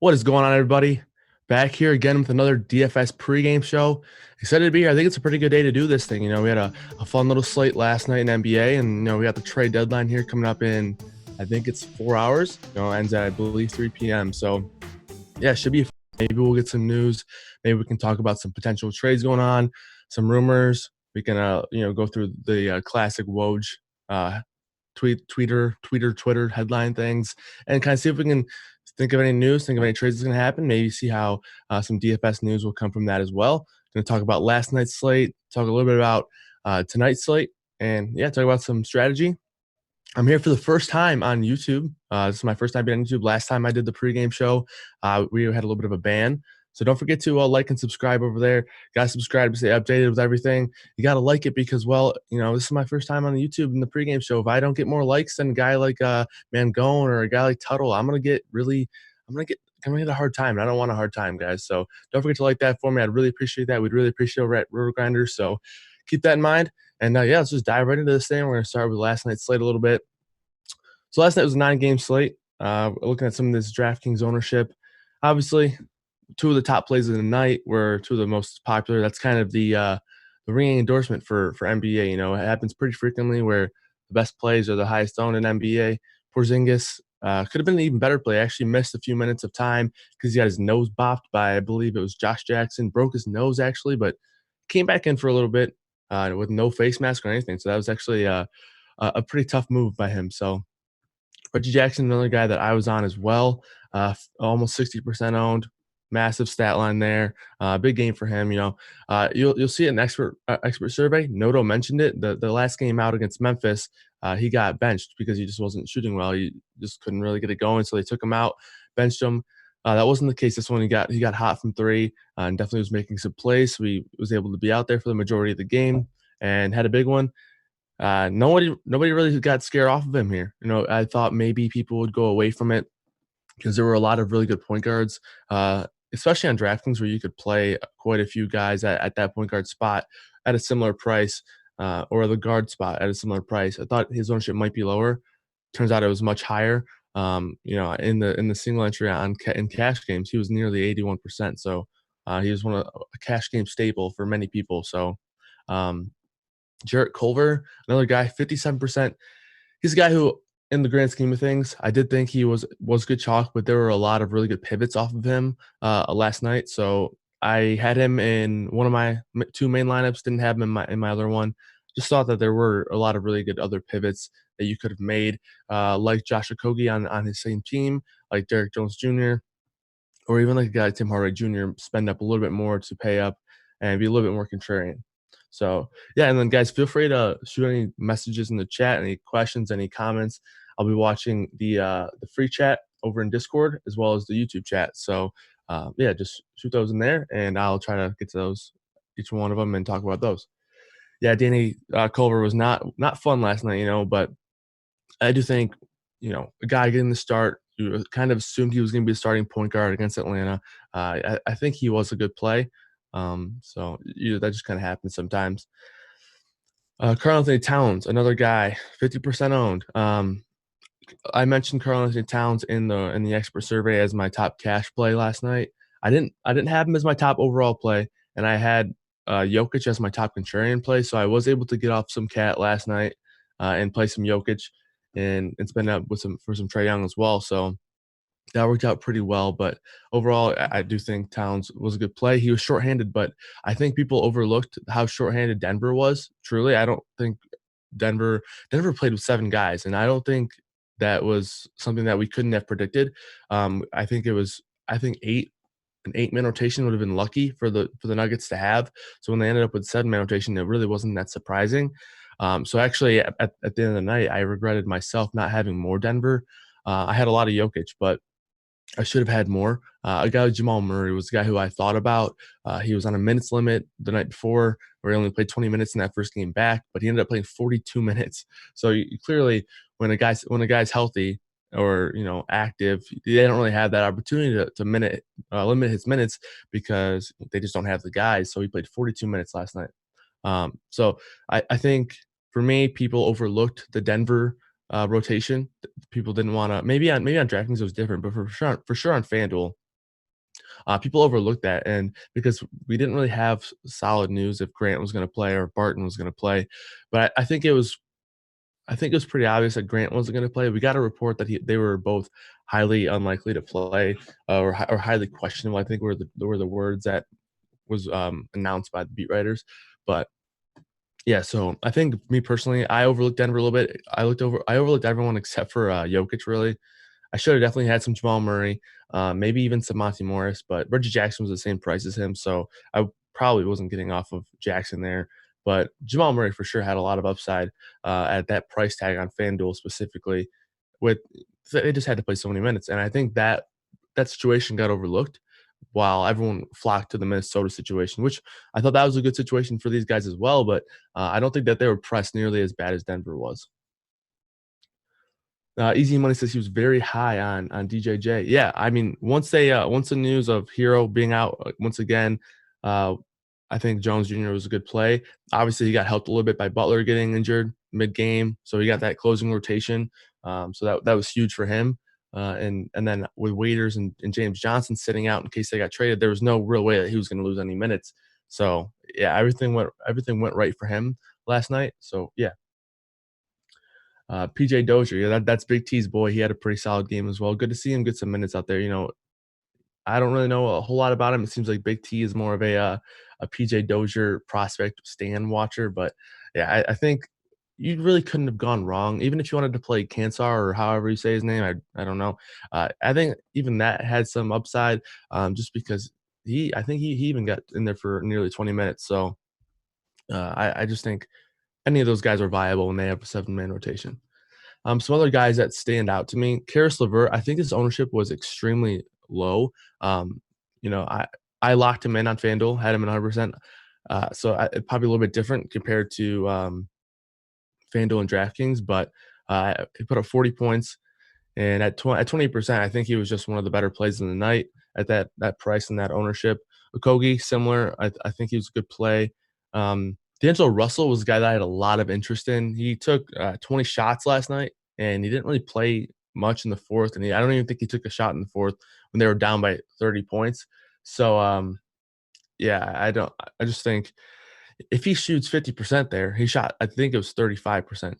What is going on, everybody? Back here again with another DFS pregame show. Excited to be here. I think it's a pretty good day to do this thing. We had a fun little slate last night in NBA, and we got the trade deadline here coming up in, I think it's 4 hours. Ends at, I believe, 3 p.m. So yeah, it should be fun. Maybe we'll get some news. Maybe we can talk about some potential trades going on, some rumors. We can go through the classic Woj Twitter headline things, and kind of see if we can think of any news, think of any trades that's going to happen, maybe see how some DFS news will come from that as well. Going to talk about last night's slate, talk a little bit about tonight's slate, and yeah, talk about some strategy. I'm here for the first time on YouTube. This is my first time being on YouTube. Last time I did the pregame show, we had a little bit of a ban. So don't forget to like and subscribe over there. Got to subscribe to stay updated with everything. You got to like it because, this is my first time on the YouTube in the pregame show. If I don't get more likes than a guy like Mangone or a guy like Tuttle, I'm gonna get a hard time. And I don't want a hard time, guys. So don't forget to like that for me. I'd really appreciate that. We'd really appreciate it over at RotoGrinders. So keep that in mind. And let's just dive right into this thing. We're gonna start with last night's slate a little bit. So last night was a 9-game slate. Looking at some of this DraftKings ownership, obviously, two of the top plays of the night were two of the most popular. That's kind of the ringing endorsement for NBA. It happens pretty frequently where the best plays are the highest owned in NBA. Porzingis could have been an even better play. Actually missed a few minutes of time because he got his nose bopped by, I believe it was Josh Jackson. Broke his nose actually, but came back in for a little bit with no face mask or anything. So that was actually a pretty tough move by him. So Reggie Jackson, another guy that I was on as well, almost 60% owned, massive stat line there, big game for him. You'll see it in expert survey. Noto mentioned it. The last game out against Memphis, he got benched because he just wasn't shooting well. He just couldn't really get it going, so they took him out, benched him. That wasn't the case this one. He got hot from three and definitely was making some plays. So he was able to be out there for the majority of the game and had a big one. Nobody really got scared off of him here. I thought maybe people would go away from it because there were a lot of really good point guards, especially on DraftKings where you could play quite a few guys at that point guard spot at a similar price, or the guard spot at a similar price. I thought his ownership might be lower. Turns out it was much higher. In the single entry in cash games, he was nearly 81%. So he was a cash game staple for many people. So Jarrett Culver, another guy, 57%. He's a guy who, in the grand scheme of things, I did think he was good chalk, but there were a lot of really good pivots off of him last night. So I had him in one of my two main lineups, didn't have him in my other one. Just thought that there were a lot of really good other pivots that you could have made, like Josh Okogie on his same team, like Derek Jones Jr., or even like a guy, Tim Hardaway Jr., spend up a little bit more to pay up and be a little bit more contrarian. So, yeah, and then, guys, feel free to shoot any messages in the chat, any questions, any comments. I'll be watching the free chat over in Discord as well as the YouTube chat. So, just shoot those in there, and I'll try to get to those, each one of them, and talk about those. Yeah, Danny Culver was not fun last night, but I do think, a guy getting the start, you kind of assumed he was going to be a starting point guard against Atlanta. I think he was a good play. That just kind of happens sometimes. Karl-Anthony Towns, another guy, 50% owned. I mentioned Karl-Anthony Towns in the expert survey as my top cash play last night. I didn't have him as my top overall play, and I had Jokic as my top contrarian play. So I was able to get off some cat last night and play some Jokic and spend up for some Trae Young as well. So that worked out pretty well, but overall, I do think Towns was a good play. He was shorthanded, but I think people overlooked how shorthanded Denver was. Truly, I don't think Denver played with 7 guys, and I don't think that was something that we couldn't have predicted. I think an 8-man rotation would have been lucky for the Nuggets to have. So when they ended up with 7-man rotation, it really wasn't that surprising. So actually, at the end of the night, I regretted myself not having more Denver. I had a lot of Jokic, but I should have had more. A guy like Jamal Murray was the guy who I thought about. He was on a minutes limit the night before, where he only played 20 minutes in that first game back, but he ended up playing 42 minutes. So clearly, when a guy's healthy or active, they don't really have that opportunity to limit his minutes because they just don't have the guys. So he played 42 minutes last night. So I think for me, people overlooked the Denver rotation. People didn't want to. Maybe on DraftKings it was different, but for sure on FanDuel, People overlooked that, and because we didn't really have solid news if Grant was going to play or Barton was going to play, but I think it was pretty obvious that Grant wasn't going to play. We got a report that they were both highly unlikely to play, or highly questionable. I think were the words that was announced by the beat writers, but yeah, so I think me personally, I overlooked Denver a little bit. I overlooked everyone except for Jokic. Really, I should have definitely had some Jamal Murray, maybe even some Monty Morris, but Reggie Jackson was the same price as him, so I probably wasn't getting off of Jackson there. But Jamal Murray for sure had a lot of upside at that price tag on FanDuel specifically. With they just had to play so many minutes, and I think that situation got overlooked while everyone flocked to the Minnesota situation, which I thought that was a good situation for these guys as well. But I don't think that they were pressed nearly as bad as Denver was. Easy Money says he was very high on DJJ. Yeah, I mean, once the news of Hero being out once again, uh, I think Jones Jr. was a good play. Obviously, he got helped a little bit by Butler getting injured mid game, so he got that closing rotation. So that was huge for him. And then with Waiters and James Johnson sitting out in case they got traded, there was no real way that he was going to lose any minutes. So yeah, everything went right for him last night. So yeah, PJ Dozier, yeah, that's Big T's boy. He had a pretty solid game as well. Good to see him get some minutes out there. I don't really know a whole lot about him. It seems like Big T is more of a PJ Dozier prospect stand watcher, but yeah, I think you really couldn't have gone wrong. Even if you wanted to play Kansar or however you say his name, I don't know. I think even that had some upside, just because I think he even got in there for nearly 20 minutes. So I just think any of those guys are viable when they have a 7-man rotation. Some other guys that stand out to me, Karis LeVert, I think his ownership was extremely low. Um, I locked him in on FanDuel, had him at 100%. It's probably a little bit different compared to FanDuel and DraftKings, but he put up 40 points. And at 20%, I think he was just one of the better plays in the night at that price and that ownership. Okogie, similar. I think he was a good play. D'Angelo Russell was a guy that I had a lot of interest in. He took 20 shots last night, and he didn't really play much in the fourth. And I don't even think he took a shot in the fourth when they were down by 30 points. So yeah, I just think if he shoots 50% there, he shot, I think it was 35%.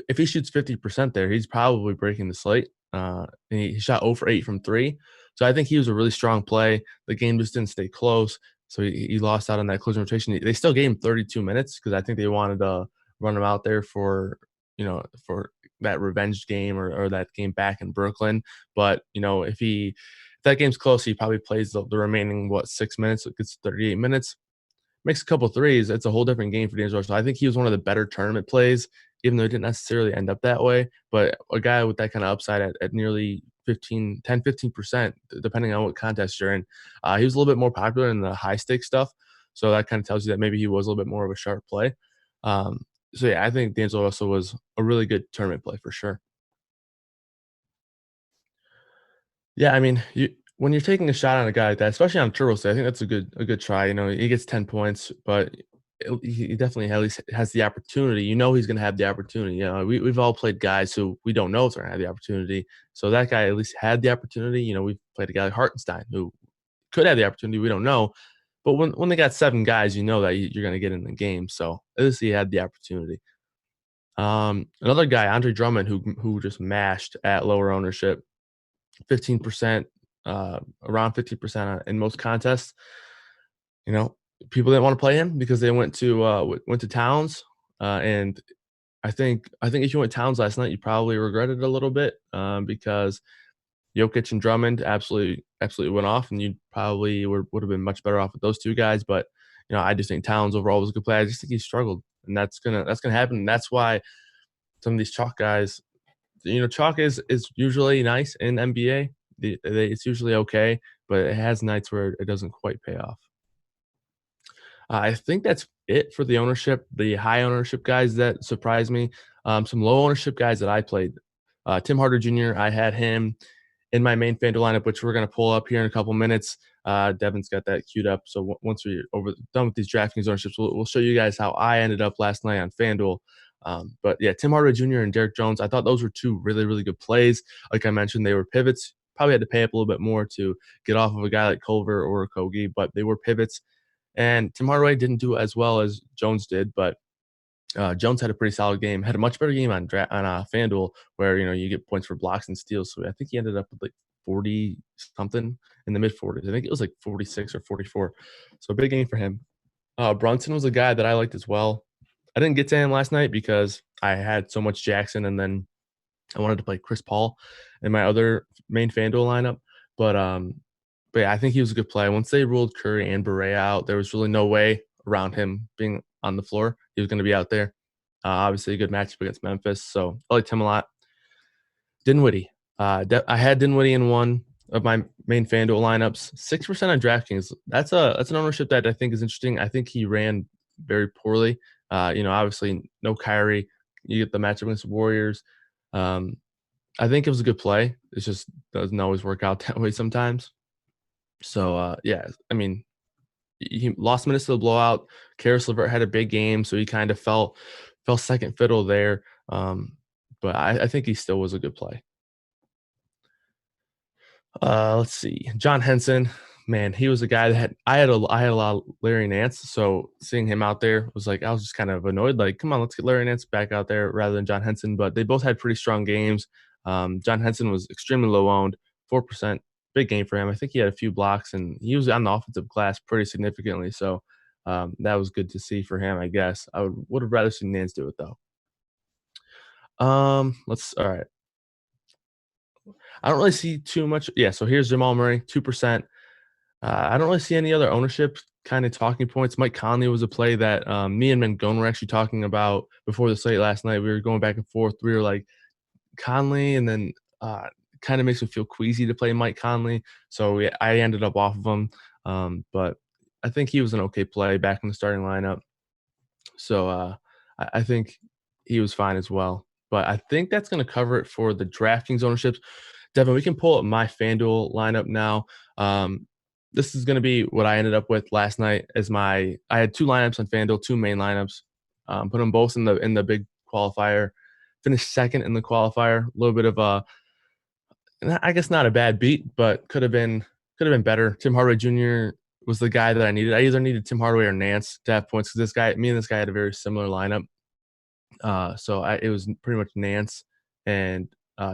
If he shoots 50% there, he's probably breaking the slate. And he shot 0 for 8 from 3. So I think he was a really strong play. The game just didn't stay close. So he lost out on that closing rotation. They still gave him 32 minutes because I think they wanted to run him out there for that revenge game or that game back in Brooklyn. But, if that game's close, he probably plays the remaining, 6 minutes. It gets 38 minutes, makes a couple threes, it's a whole different game for D'Angelo. So I think he was one of the better tournament plays, even though it didn't necessarily end up that way. But a guy with that kind of upside at nearly 15%, depending on what contest you're in, he was a little bit more popular in the high stakes stuff. So that kind of tells you that maybe he was a little bit more of a sharp play. So yeah, I think D'Angelo Russell was a really good tournament play for sure. Yeah, I mean, when you're taking a shot on a guy like that, especially on turbo state, I think that's a good try. He gets 10 points, but he definitely at least has the opportunity. He's going to have the opportunity. We've all played guys who we don't know if they're going to have the opportunity. So that guy at least had the opportunity. We've played a guy like Hartenstein who could have the opportunity. We don't know. But when they got 7 guys, you know that you're going to get in the game. So at least he had the opportunity. Another guy, Andre Drummond, who just mashed at lower ownership. 15%, around 50% in most contests. You know, People didn't want to play him because they went to Towns, and I think if you went Towns last night, you probably regretted it a little bit, because Jokic and Drummond absolutely went off, and you probably would have been much better off with those 2 guys. But I just think Towns overall was a good play. I just think he struggled, and that's gonna happen. And that's why some of these chalk guys, chalk is usually nice in NBA. It's usually okay, but it has nights where it doesn't quite pay off. I think that's it for the ownership. The high ownership guys that surprised me. Some low ownership guys that I played. Tim Harder Jr. I had him in my main FanDuel lineup, which we're going to pull up here in a couple minutes. Devin's got that queued up. So once we're done with these DraftKings ownerships, we'll show you guys how I ended up last night on FanDuel. But yeah, Tim Hardaway Jr. and Derek Jones, I thought those were 2 really, really good plays. Like I mentioned, they were pivots, probably had to pay up a little bit more to get off of a guy like Culver or Kogi, but they were pivots. And Tim Hardaway didn't do as well as Jones did, but Jones had a pretty solid game. Had a much better game on FanDuel, where you get points for blocks and steals. So I think he ended up with like 40 something in the mid 40s. I think it was like 46 or 44. So a big game for him. Brunson was a guy that I liked as well. I didn't get to him last night because I had so much Jackson, and then I wanted to play Chris Paul in my other main FanDuel lineup. But yeah, I think he was a good play. Once they ruled Curry and Barea out, there was really no way around him being on the floor. He was going to be out there. Obviously, a good matchup against Memphis, so I liked him a lot. Dinwiddie. I had Dinwiddie in one of my main FanDuel lineups. 6% on DraftKings. That's an ownership that I think is interesting. I think he ran very poorly. Obviously no Kyrie. You get the matchup against the Warriors. I think it was a good play. It just doesn't always work out that way sometimes. So yeah, I mean, he lost minutes to the blowout. Karis LeVert had a big game, so he kind of fell second fiddle there. But I think he still was a good play. Let's see. John Henson, man, he was a guy that I had a lot of Larry Nance, so seeing him out there was like I was just kind of annoyed. Like, come on, let's get Larry Nance back out there rather than John Henson. But they both had pretty strong games. John Henson was extremely low owned, 4%. Big game for him. I think he had a few blocks, and he was on the offensive glass pretty significantly. So that was good to see for him, I guess. I would have rather seen Nance do it though. All right. I don't really see too much. Yeah, so here's Jamal Murray, 2%. I don't really see any other ownership kind of talking points. Mike Conley was a play that me and Mangone were actually talking about before the slate last night. We were going back and forth. We were like, Conley, and then kind of makes me feel queasy to play Mike Conley. So yeah, I ended up off of him. But I think he was an okay play back in the starting lineup. So I think he was fine as well. But I think that's going to cover it for the DraftKings ownerships. Devin, we can pull up my FanDuel lineup now. This is going to be what I ended up with last night as I had two lineups on FanDuel, two main lineups. Put them both in the big qualifier. Finished second in the qualifier. A little bit of I guess not a bad beat, but could have been better. Tim Hardaway Jr. was the guy that I needed. I either needed Tim Hardaway or Nance to have points because me and this guy had a very similar lineup. It was pretty much Nance and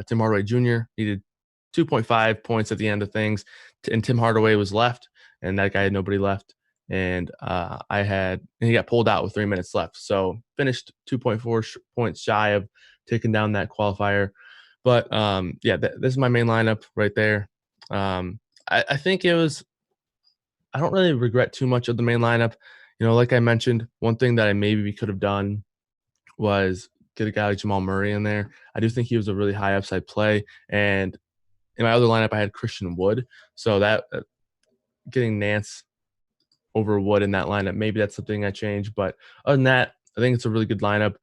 Tim Hardaway Jr. needed 2.5 points at the end of things, and Tim Hardaway was left, and that guy had nobody left, and he got pulled out with 3 minutes left, so finished 2.4 points shy of taking down that qualifier. But yeah, this is my main lineup right there. I think it was. I don't really regret too much of the main lineup. Like I mentioned, one thing that I maybe could have done was get a guy like Jamal Murray in there. I do think he was a really high upside play. And in my other lineup, I had Christian Wood. So that getting Nance over Wood in that lineup, maybe that's something I change. But other than that, I think it's a really good lineup.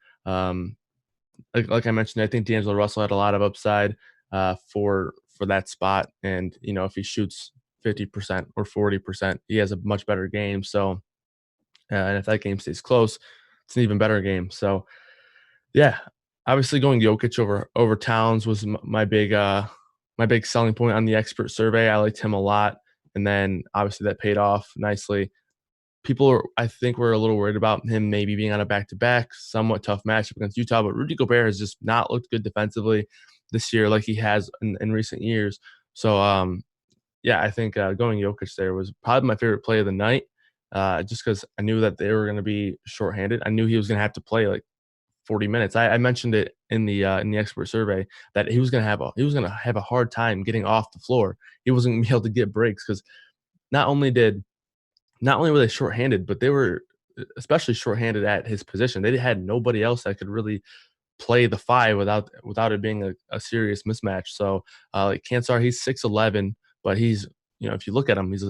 Like I mentioned, I think D'Angelo Russell had a lot of upside for that spot. And, if he shoots 50% or 40%, he has a much better game. So, and if that game stays close, it's an even better game. So, yeah, obviously going Jokic over Towns was my big selling point on the expert survey. I liked him a lot, and then obviously that paid off nicely. I think, were a little worried about him maybe being on a back-to-back, somewhat tough matchup against Utah, but Rudy Gobert has just not looked good defensively this year like he has in recent years. So, yeah, I think going Jokic there was probably my favorite play of the night, just because I knew that they were going to be shorthanded. I knew he was going to have to play like 40 minutes. I mentioned it in the expert survey that he was going to have a hard time getting off the floor. He wasn't going to be able to get breaks because not only were they shorthanded, but they were especially shorthanded at his position. They had nobody else that could really play the five without it being a serious mismatch. So like Kansar, he's 6'11", but he's if you look at him, he's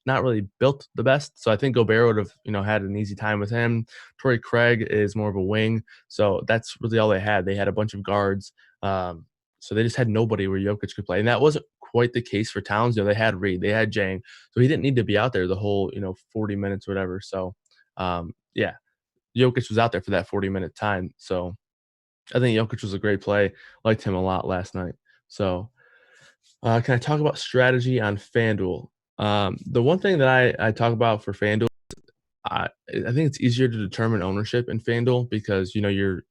not really built the best. So I think Gobert would have, had an easy time with him. Torrey Craig is more of a wing. So that's really all they had. They had a bunch of guards. So they just had nobody where Jokic could play. And that wasn't quite the case for Towns. They had Reed, they had Jang. So he didn't need to be out there the whole, 40 minutes or whatever. So yeah, Jokic was out there for that 40-minute time. So I think Jokic was a great play. Liked him a lot last night. So Can I talk about strategy on FanDuel? The one thing that I talk about for FanDuel, I think it's easier to determine ownership in FanDuel because you're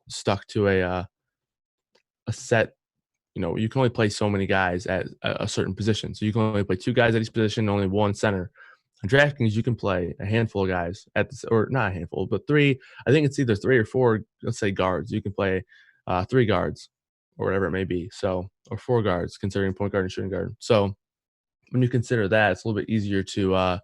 stuck to a set. You can only play so many guys at a certain position, so you can only play two guys at each position, only one center. On DraftKings, you can play a handful of guys at this, or not a handful, but three. I think it's either three or four. Let's say guards. You can play three guards, or whatever it may be. So, or four guards, considering point guard and shooting guard. So, when you consider that, it's a little bit easier to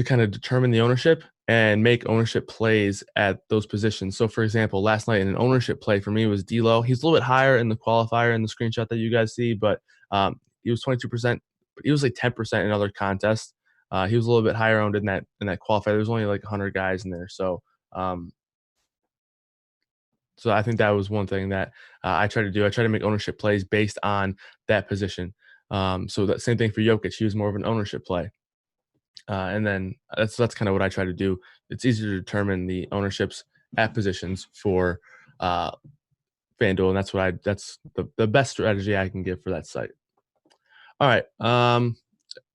kind of determine the ownership and make ownership plays at those positions. So, for example, last night in an ownership play for me was D'Lo. He's a little bit higher in the qualifier in the screenshot that you guys see, but he was 22%. He was like 10% in other contests. He was a little bit higher owned in that qualifier. There's only like 100 guys in there, um, so I think that was one thing that I try to do. I try to make ownership plays based on that position. So that same thing for Jokic. He was more of an ownership play. And then that's kind of what I try to do. It's easier to determine the ownerships at positions for uh, FanDuel, and that's the best strategy I can give for that site. All right.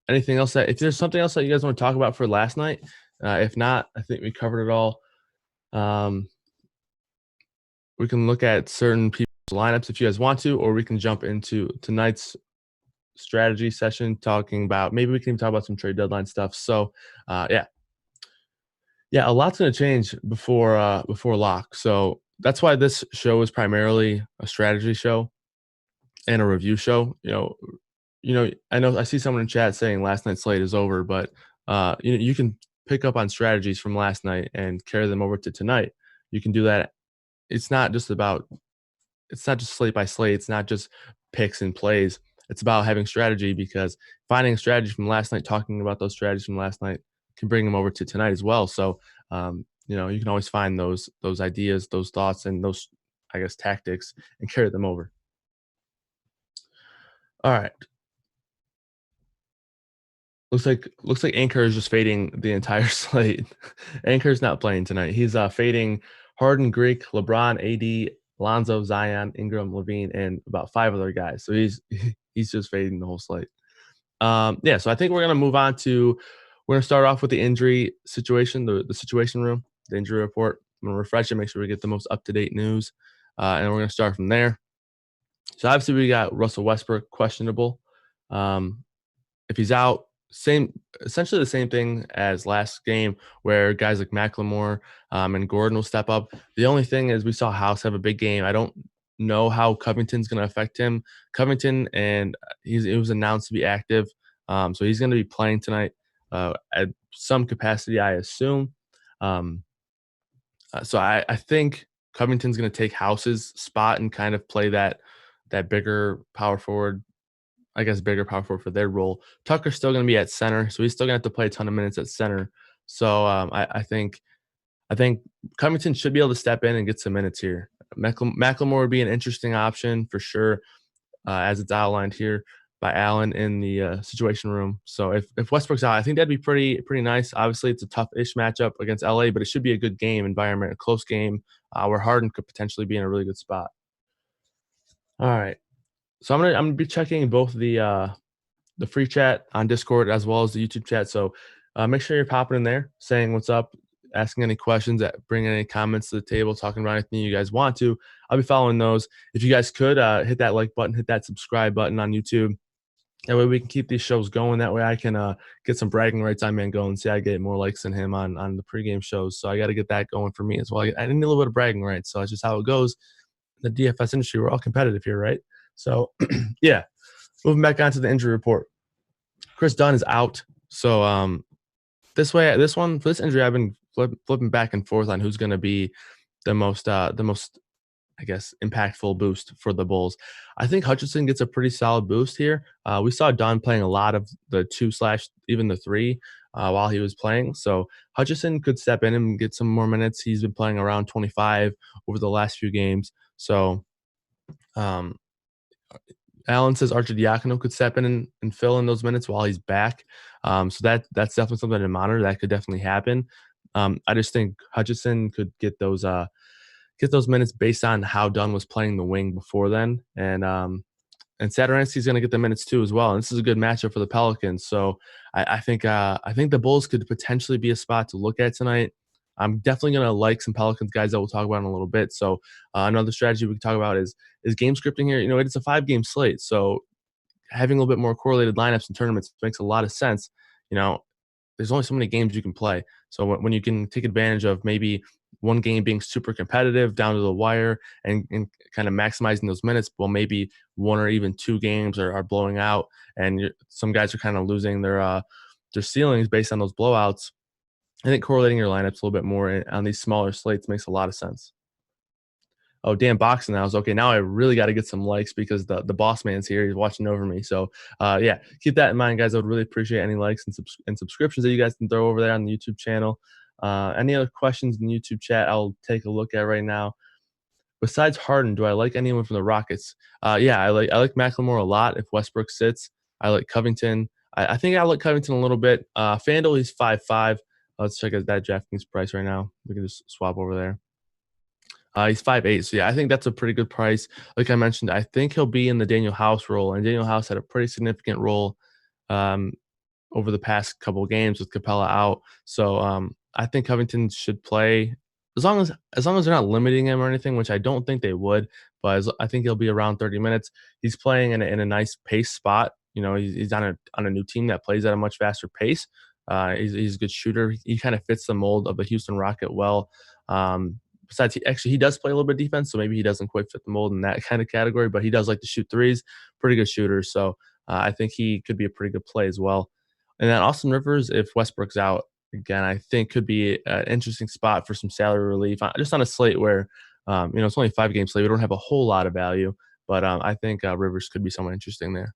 Anything else if there's something else that you guys want to talk about for last night? If not, I think we covered it all. Um, we can look at certain people's lineups if you guys want to, or we can jump into tonight's strategy session talking about, maybe we can even talk about some trade deadline stuff. So yeah, a lot's going to change before lock. So that's why this show is primarily a strategy show and a review show. I know I see someone in chat saying last night's slate is over, but you can pick up on strategies from last night and carry them over to tonight. You can do that. It's not just slate by slate. It's not just picks and plays. It's about having strategy, because finding a strategy from last night, talking about those strategies from last night, can bring them over to tonight as well. So, you can always find those ideas, those thoughts, and those, I guess, tactics, and carry them over. All right. Looks like Anchor is just fading the entire slate. Anchor's not playing tonight. He's fading Harden, Greek, LeBron, AD, Lonzo, Zion, Ingram, Levine, and about five other guys. So he's just fading the whole slate. Yeah, so I think we're gonna start off with the injury situation, the situation room, the injury report. I'm gonna refresh it, make sure we get the most up-to-date news, and we're gonna start from there. So obviously we got Russell Westbrook questionable. Um, if he's out, essentially the same thing as last game, where guys like McLemore and Gordon will step up. The only thing is, we saw House have a big game. I don't know how Covington's going to affect him. Covington, and it was announced to be active, so he's going to be playing tonight at some capacity, I assume. So I think Covington's going to take House's spot and kind of play that bigger power forward, I guess, bigger power forward for their role. Tucker's still going to be at center, so he's still going to have to play a ton of minutes at center. So I think Covington should be able to step in and get some minutes here. McLemore would be an interesting option for sure, as it's outlined here by Allen in the situation room. So if Westbrook's out, I think that'd be pretty nice. Obviously, it's a tough-ish matchup against LA, but it should be a good game environment, a close game where Harden could potentially be in a really good spot. All right, so I'm gonna be checking both the free chat on Discord as well as the YouTube chat. So make sure you're popping in there, saying what's up, asking any questions, bringing any comments to the table, talking about anything you guys want to. I'll be following those. If you guys could hit that like button, hit that subscribe button on YouTube. That way we can keep these shows going. That way I can get some bragging rights on Mango and see I get more likes than him on the pregame shows. So I got to get that going for me as well. I need a little bit of bragging rights. So that's just how it goes. The DFS industry, we're all competitive here, right? So yeah, moving back onto the injury report. Chris Dunn is out. So this injury, I've been flipping back and forth on who's going to be the most I guess, impactful boost for the Bulls. I think Hutchinson gets a pretty solid boost here. We saw Dunn playing a lot of the 2/ even the 3 while he was playing. So Hutchinson could step in and get some more minutes. He's been playing around 25 over the last few games. So um, Alan says Archidiakono could step in and fill in those minutes while he's back. So that's definitely something to monitor. That could definitely happen. I just think Hutchinson could get those minutes based on how Dunn was playing the wing before then, and and Satoransky's going to get the minutes too as well. And this is a good matchup for the Pelicans. So I think the Bulls could potentially be a spot to look at tonight. I'm definitely going to like some Pelicans guys that we'll talk about in a little bit. So another strategy we can talk about is game scripting here. It's a 5-game slate, so having a little bit more correlated lineups and tournaments makes a lot of sense. You know, there's only so many games you can play. So when you can take advantage of maybe one game being super competitive down to the wire and kind of maximizing those minutes, well, maybe one or even two games are blowing out, and some guys are kind of losing their ceilings based on those blowouts. I think correlating your lineups a little bit more on these smaller slates makes a lot of sense. Oh, Dan Boxing now is okay. Now I really got to get some likes because the boss man's here. He's watching over me. So, yeah, keep that in mind, guys. I would really appreciate any likes and subscriptions that you guys can throw over there on the YouTube channel. Any other questions in the YouTube chat, I'll take a look at right now. Besides Harden, do I like anyone from the Rockets? Yeah, I like McLemore a lot. If Westbrook sits, I like Covington. I think I like Covington a little bit. FanDuel, he's 5.5. Let's check out that DraftKings price right now. We can just swap over there. He's 5'8", so yeah, I think that's a pretty good price. Like I mentioned, I think he'll be in the Daniel House role, and Daniel House had a pretty significant role um, over the past couple of games with Capella out. So I think Covington should play as long as they're not limiting him or anything, which I don't think they would. But I think he'll be around 30 minutes. He's playing in a nice pace spot. He's on a new team that plays at a much faster pace. He's a good shooter. He kind of fits the mold of the Houston Rocket well. Besides, he does play a little bit of defense, so maybe he doesn't quite fit the mold in that kind of category, but he does like to shoot threes. Pretty good shooter, so I think he could be a pretty good play as well. And then Austin Rivers, if Westbrook's out again, I think could be an interesting spot for some salary relief, just on a slate where it's only a 5-game slate. We don't have a whole lot of value, but I think Rivers could be someone interesting there.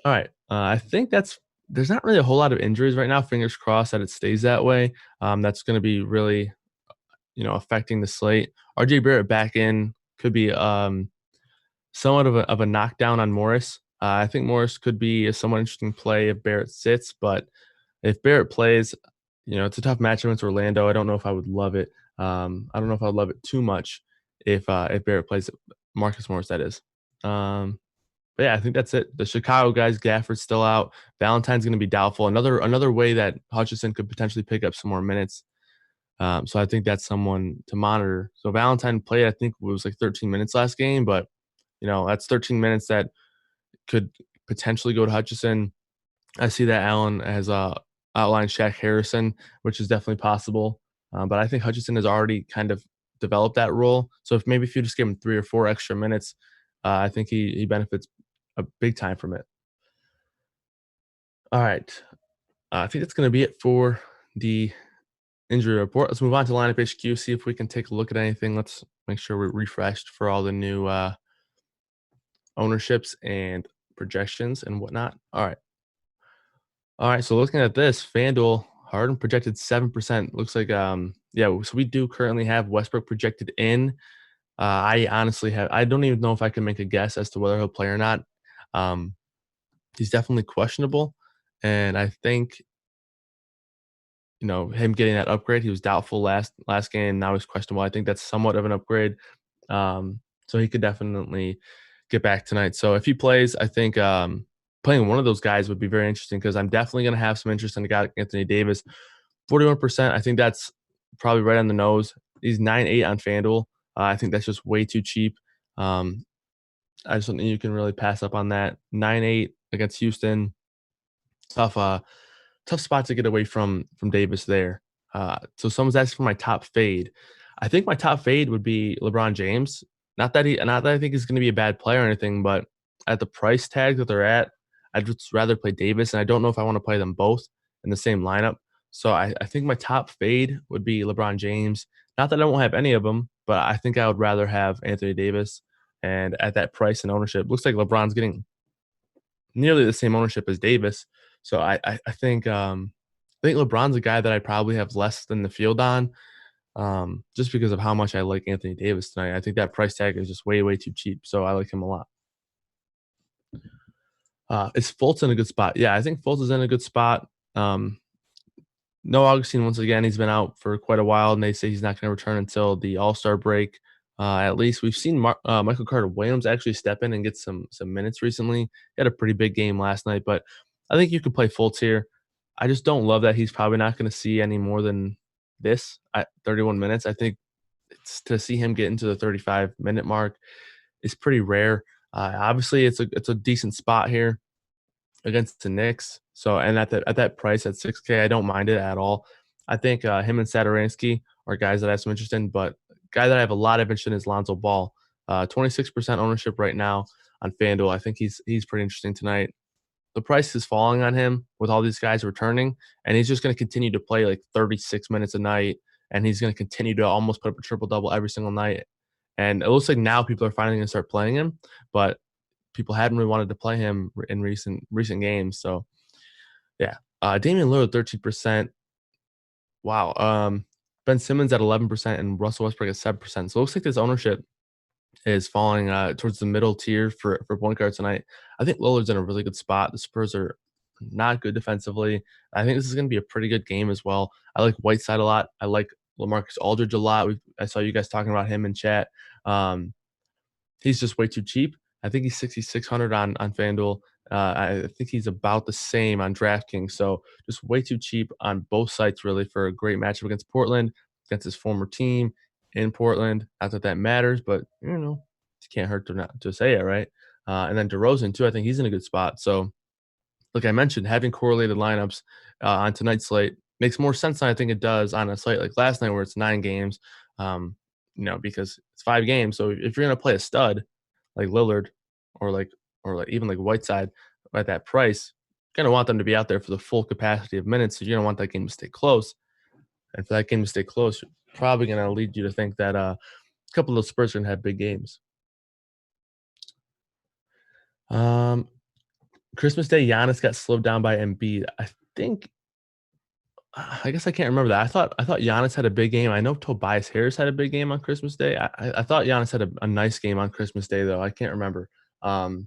All right, I think there's not really a whole lot of injuries right now. Fingers crossed that it stays that way. That's going to be really affecting the slate. RJ Barrett back in could be somewhat of a knockdown on Morris. I think Morris could be a somewhat interesting play if Barrett sits, but if Barrett plays, it's a tough matchup against Orlando. I don't know if I would love it. I don't know if I'd love it too much if Barrett plays Marcus Morris, that is. But yeah, I think that's it. The Chicago guys, Gafford's still out. Valentine's going to be doubtful. Another way that Hutchison could potentially pick up some more minutes. So I think that's someone to monitor. So Valentine played, I think it was like 13 minutes last game, but that's 13 minutes that could potentially go to Hutchison. I see that Allen has outlined Shaq Harrison, which is definitely possible. But I think Hutchison has already kind of developed that role. So if you just give him 3 or 4 extra minutes, I think he benefits a big time from it. All right. I think that's going to be it for the injury report. Let's move on to lineup HQ, see if we can take a look at anything. Let's make sure we're refreshed for all the new ownerships and projections and whatnot. All right. So looking at this, FanDuel Harden projected 7%. Looks like so we do currently have Westbrook projected in. I honestly I don't even know if I can make a guess as to whether he'll play or not. He's definitely questionable, and I think him getting that upgrade. He was doubtful last game. Now he's questionable. I think that's somewhat of an upgrade. So he could definitely get back tonight. So if he plays, I think playing one of those guys would be very interesting because I'm definitely going to have some interest in the guy Anthony Davis. 41%. I think that's probably right on the nose. He's 9.8 on FanDuel. I think that's just way too cheap. I just don't think you can really pass up on that. 9.8 against Houston. Tough spot to get away from Davis there. So someone's asking for my top fade. I think my top fade would be LeBron James. Not that I think he's going to be a bad player or anything, but at the price tag that they're at, I'd just rather play Davis, and I don't know if I want to play them both in the same lineup. So I think my top fade would be LeBron James. Not that I won't have any of them, but I think I would rather have Anthony Davis. And at that price and ownership, looks like LeBron's getting nearly the same ownership as Davis. So I think LeBron's a guy that I probably have less than the field on, just because of how much I like Anthony Davis tonight. I think that price tag is just way too cheap, so I like him a lot. Is Fultz in a good spot? Yeah, I think Fultz is in a good spot. No Augustine once again. He's been out for quite a while, and they say he's not going to return until the All-Star break. At least we've seen Michael Carter Williams actually step in and get some minutes recently. He had a pretty big game last night, but I think you could play Fultz here. I just don't love that he's probably not going to see any more than this at 31 minutes. I think to see him get into the 35-minute mark is pretty rare. Obviously, it's a decent spot here against the Knicks. So, and at that price at 6K, I don't mind it at all. I think him and Satoransky are guys that I have some interest in, but guy that I have a lot of interest in is Lonzo Ball. 26% ownership right now on FanDuel. I think he's pretty interesting tonight. The price is falling on him with all these guys returning, and he's just going to continue to play like 36 minutes a night, and he's going to continue to almost put up a triple double every single night. And it looks like now people are finally going to start playing him, but people hadn't really wanted to play him in recent games. So yeah, Damian Lillard 13%. Wow. Ben Simmons at 11% and Russell Westbrook at 7%. So it looks like this ownership is falling towards the middle tier for point guard tonight. I think Lillard's in a really good spot. The Spurs are not good defensively. I think this is going to be a pretty good game as well. I like Whiteside a lot. I like LaMarcus Aldridge a lot. I saw you guys talking about him in chat. Um, He's just way too cheap. I think he's 6,600 on FanDuel. I think he's about the same on DraftKings. So just way too cheap on both sites, really, for a great matchup against Portland, against his former team in Portland. Not that that matters, but it can't hurt to say it, right? And then DeRozan too. I think he's in a good spot. So like I mentioned, having correlated lineups on tonight's slate makes more sense than I think it does on a slate like last night where it's 9 games. Um, because it's 5 games. So if you're gonna play a stud like Lillard or like even like Whiteside at that price, you're gonna want them to be out there for the full capacity of minutes. So you're gonna want that game to stay close. And for that game to stay close, probably gonna lead you to think that a couple of those Spurs are gonna have big games. Um, Christmas Day, Giannis got slowed down by Embiid. Think I guess I can't remember that. I thought Giannis had a big game. I know Tobias Harris had a big game on Christmas Day. I thought Giannis had a nice game on Christmas Day though. I can't remember. Um,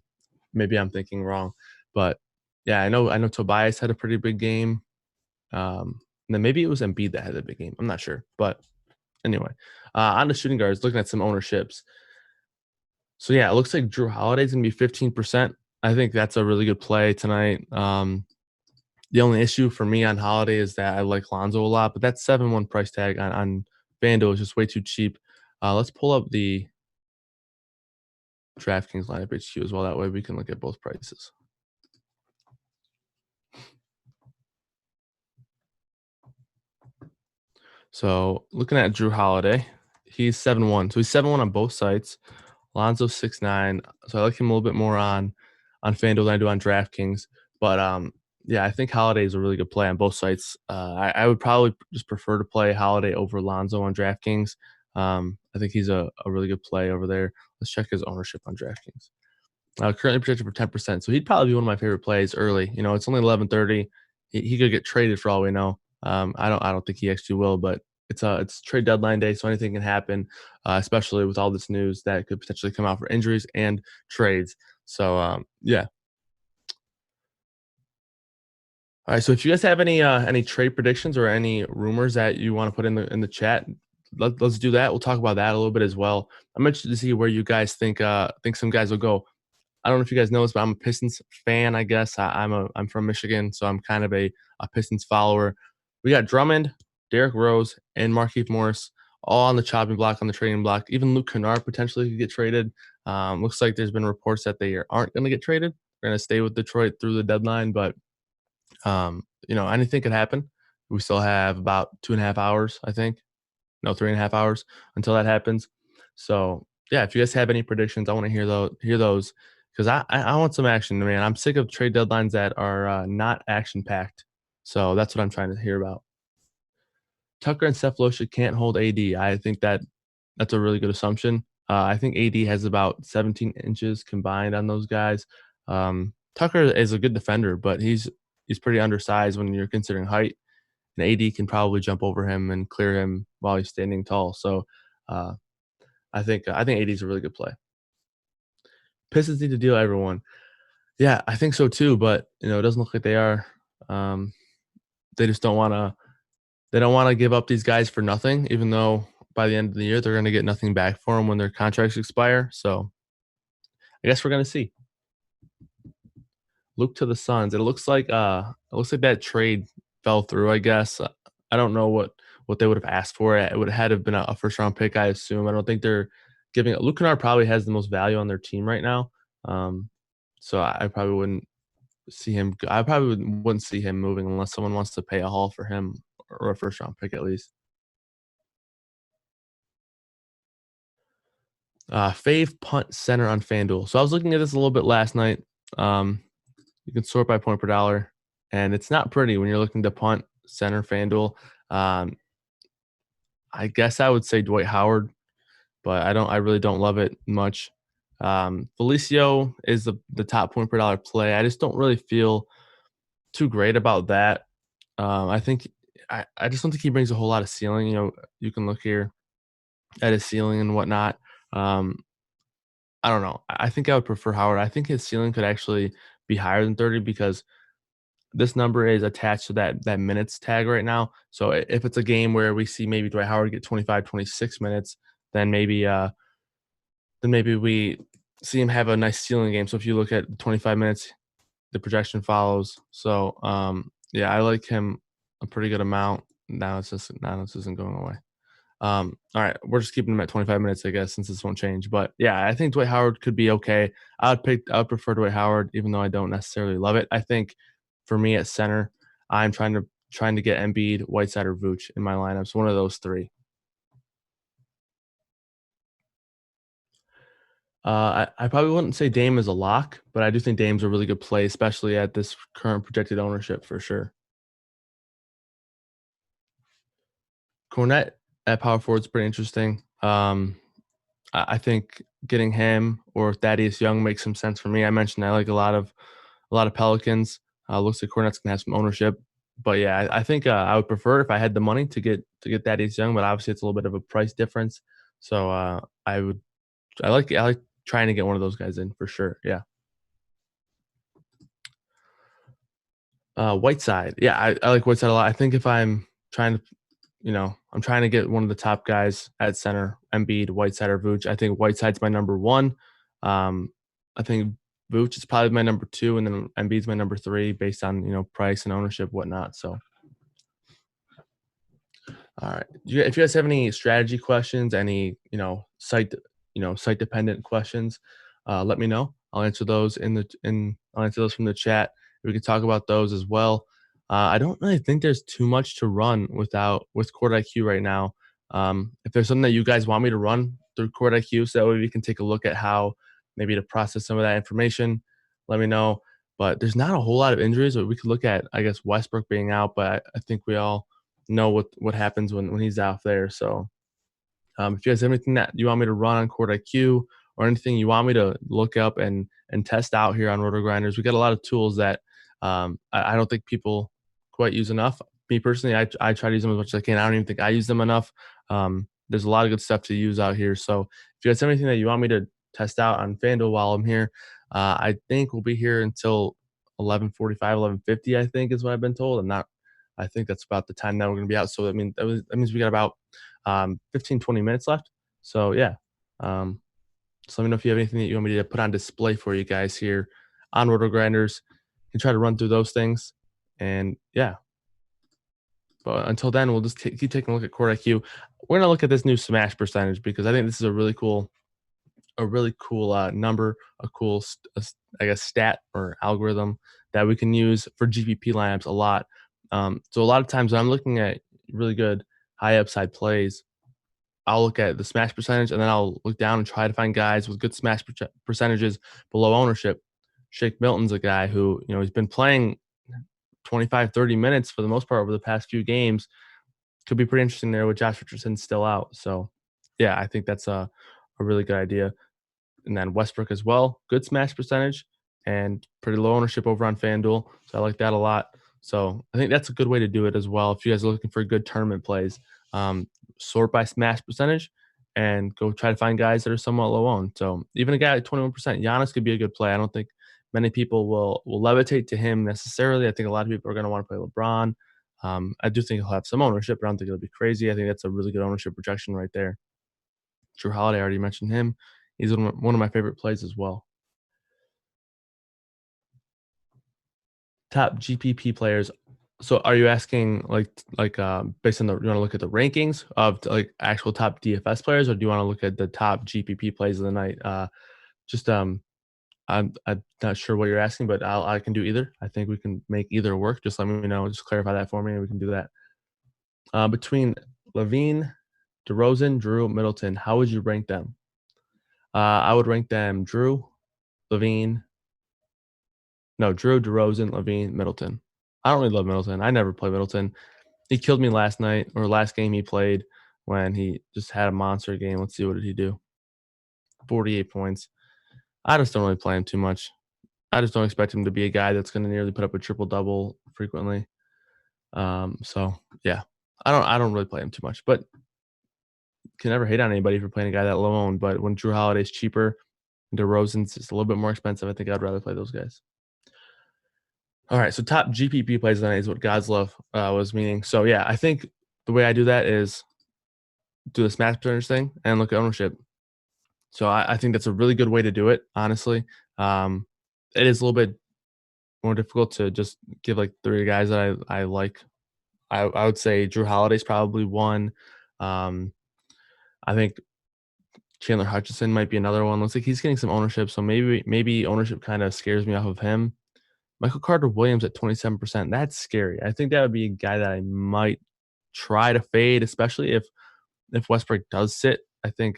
Maybe I'm thinking wrong, but yeah, I know Tobias had a pretty big game. And then maybe it was Embiid that had a big game. I'm not sure, but anyway, on the shooting guards, looking at some ownerships. So yeah, it looks like Drew Holiday's gonna be 15%. I think that's a really good play tonight. The only issue for me on Holiday is that I like Lonzo a lot, but that 7-1 price tag on FanDuel is just way too cheap. Let's pull up the DraftKings lineup HQ as well. That way we can look at both prices. So looking at Drew Holiday, he's 7-1. So he's 7-1 on both sites. Lonzo's 6'9". So I like him a little bit more on FanDuel than I do on DraftKings. But yeah, I think Holiday is a really good play on both sites. I would probably just prefer to play Holiday over Lonzo on DraftKings. I think he's a really good play over there. Let's check his ownership on DraftKings. Currently projected for 10%, so he'd probably be one of my favorite plays early. It's only 11:30. He could get traded for all we know. I don't think he actually will, but it's trade deadline day, so anything can happen, especially with all this news that could potentially come out for injuries and trades. So yeah. All right. So if you guys have any trade predictions or any rumors that you want to put in the chat, let's do that. We'll talk about that a little bit as well. I'm interested to see where you guys think some guys will go. I don't know if you guys know this, but I'm a Pistons fan, I guess. I'm from Michigan, so I'm kind of a Pistons follower. We got Drummond, Derrick Rose, and Markieff Morris all on the chopping block, on the trading block. Even Luke Kennard potentially could get traded. Looks like there's been reports that they aren't going to get traded. They're going to stay with Detroit through the deadline, but anything could happen. We still have about 2.5 hours, I think. No, 3.5 hours until that happens. So yeah, if you guys have any predictions, I want to hear those because I want some action, man. I'm sick of trade deadlines that are not action packed. So that's what I'm trying to hear about. Tucker and Cephalosha can't hold AD. I think that's a really good assumption. I think AD has about 17 inches combined on those guys. Tucker is a good defender, but he's pretty undersized when you're considering height. And AD can probably jump over him and clear him while he's standing tall. So uh, I think AD is a really good play. Pistons need to deal everyone. Yeah, I think so too. But it doesn't look like they are. They just don't want to. They don't want to give up these guys for nothing, even though by the end of the year, they're going to get nothing back for him when their contracts expire. So I guess we're going to see. Luke to the Suns. It looks like that trade fell through, I guess. I don't know what they would have asked for. It would have had to have been a first round pick, I assume. I don't think they're giving Luke Kennard probably has the most value on their team right now. Um, so I probably wouldn't see him. I probably wouldn't see him moving unless someone wants to pay a haul for him or a first round pick at least. Fave punt center on FanDuel. So I was looking at this a little bit last night. Um, you can sort by point per dollar, and it's not pretty when you're looking to punt center FanDuel. Um, I guess I would say Dwight Howard, but I really don't love it much. Felicio is the top point per dollar play. I just don't really feel too great about that. I think I just don't think he brings a whole lot of ceiling. You can look here at his ceiling and whatnot. Um, I don't know. I think I would prefer Howard. I think his ceiling could actually be higher than 30 because this number is attached to that minutes tag right now. So if it's a game where we see maybe Dwight Howard get 25, 26 minutes, then maybe we see him have a nice ceiling game. So if you look at 25 minutes, the projection follows. So yeah, I like him a pretty good amount. Now this isn't going away. All right, we're just keeping him at 25 minutes, I guess, since this won't change. But yeah, I think Dwight Howard could be okay. I would prefer Dwight Howard, even though I don't necessarily love it. I think for me at center, I'm trying to get Embiid, Whiteside, or Vooch in my lineups. One of those three. I probably wouldn't say Dame is a lock, but I do think Dame's a really good play, especially at this current projected ownership for sure. Cornette at power forward is pretty interesting. I think getting him or Thaddeus Young makes some sense for me. I mentioned I like a lot of Pelicans. Looks like Cornette's gonna have some ownership, but yeah, I think I would prefer if I had the money to get Thaddeus Young, but obviously it's a little bit of a price difference. So I like trying to get one of those guys in for sure. Yeah. Whiteside. Yeah, I like Whiteside a lot. I think if trying to, I'm trying to get one of the top guys at center, Embiid, Whiteside, or Vooch. I think Whiteside's my number one. Um, I think Vooch is probably my number two, and then Embiid's my number three based on price and ownership, whatnot. So, all right. If you guys have any strategy questions, any site dependent questions, let me know. I'll answer those from the chat. We can talk about those as well. I don't really think there's too much to run with Court IQ right now. If there's something that you guys want me to run through Court IQ, so that way we can take a look at how maybe to process some of that information, let me know. But there's not a whole lot of injuries. Or we could look at, I guess, Westbrook being out, but I think we all know what happens when he's out there. So if you guys have anything that you want me to run on Court IQ or anything you want me to look up and test out here on RotoGrinders, we got a lot of tools that I don't think people quite use enough. Me personally, I try to use them as much as I can. I don't even think I use them enough. There's a lot of good stuff to use out here. So if you guys have anything that you want me to test out on FanDuel while I'm here, I think we'll be here until 11:45, 11:50. I think is what I've been told. I think that's about the time that we're going to be out. So that means we got about 15, 20 minutes left. So yeah. So let me know if you have anything that you want me to put on display for you guys here on RotoGrinders. You can try to run through those things. And yeah. But until then, we'll just keep taking a look at Court IQ. We're going to look at this new smash percentage because I think this is a really cool number, I guess, stat or algorithm that we can use for GPP lineups a lot. So a lot of times when I'm looking at really good high upside plays, I'll look at the smash percentage and then I'll look down and try to find guys with good smash percentages below ownership. Shake Milton's a guy who, he's been playing 25, 30 minutes for the most part over the past few games. Could be pretty interesting there with Josh Richardson still out. So yeah, I think that's a really good idea. And then Westbrook as well, good smash percentage and pretty low ownership over on FanDuel. So I like that a lot. So I think that's a good way to do it as well. If you guys are looking for good tournament plays, sort by smash percentage and go try to find guys that are somewhat low owned. So even a guy at 21%, Giannis could be a good play. I don't think many people will levitate to him necessarily. I think a lot of people are going to want to play LeBron. I do think he'll have some ownership, but I don't think it'll be crazy. I think that's a really good ownership projection right there. Drew Holiday, I already mentioned him. He's one of my favorite plays as well. Top GPP players. So are you asking based on you want to look at the rankings of like actual top DFS players, or do you want to look at the top GPP plays of the night? Just I'm not sure what you're asking, but I can do either. I think we can make either work. Just let me know. Just clarify that for me, and we can do that. Between Levine, DeRozan, Drew, Middleton, how would you rank them? I would rank them Levine, Drew, DeRozan, Levine, Middleton. I don't really love Middleton. I never play Middleton. He killed me last night or last game he played when he just had a monster game. Let's see, what did he do? 48 points. I just don't really play him too much. I just don't expect him to be a guy that's going to nearly put up a triple double frequently. So yeah, I don't really play him too much, but can never hate on anybody for playing a guy that low owned. But when Drew Holiday's cheaper, DeRozan's just a little bit more expensive, I think I'd rather play those guys. All right, so top GPP plays of the night is what God's love was meaning. So yeah, I think the way I do that is do the smash percentage thing and look at ownership. So I think that's a really good way to do it. Honestly, it is a little bit more difficult to just give like three guys that I like. I would say Drew Holiday's probably one. Um, I think Chandler Hutchison might be another one. Looks like he's getting some ownership, so maybe ownership kind of scares me off of him. Michael Carter Williams at 27%. That's scary. I think that would be a guy that I might try to fade, especially if Westbrook does sit. I think